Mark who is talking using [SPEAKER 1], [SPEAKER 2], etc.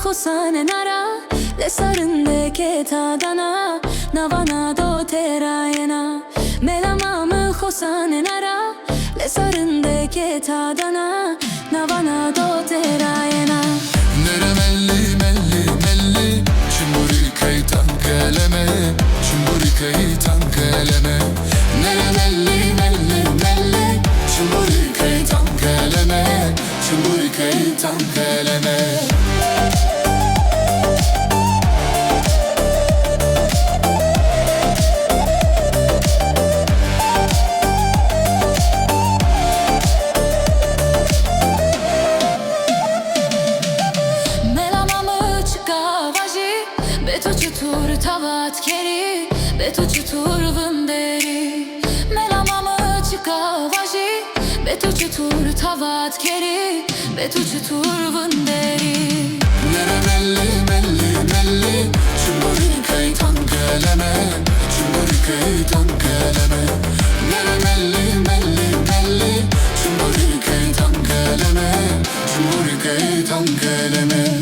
[SPEAKER 1] khosane nara le sarinde ke tadana navana do terayena melamam khosane nara le sarinde ke tadana navana do terayena
[SPEAKER 2] nere melli melli melli Çimburi kaytan keleme Çimburi kaytan keleme nere melli melli melli Çimburi kaytan keleme Çimburi kaytan keleme
[SPEAKER 1] Betu çutur tavat keri Betu çutur vınderi Melamamı çıkavaji Betu çutur tavat keri Betu çutur vınderi
[SPEAKER 2] nere melli melli melli Çimburi kaytan keleme Çimburi kaytan keleme nere melli melli melli Çimburi kaytan keleme Çimburi kaytan keleme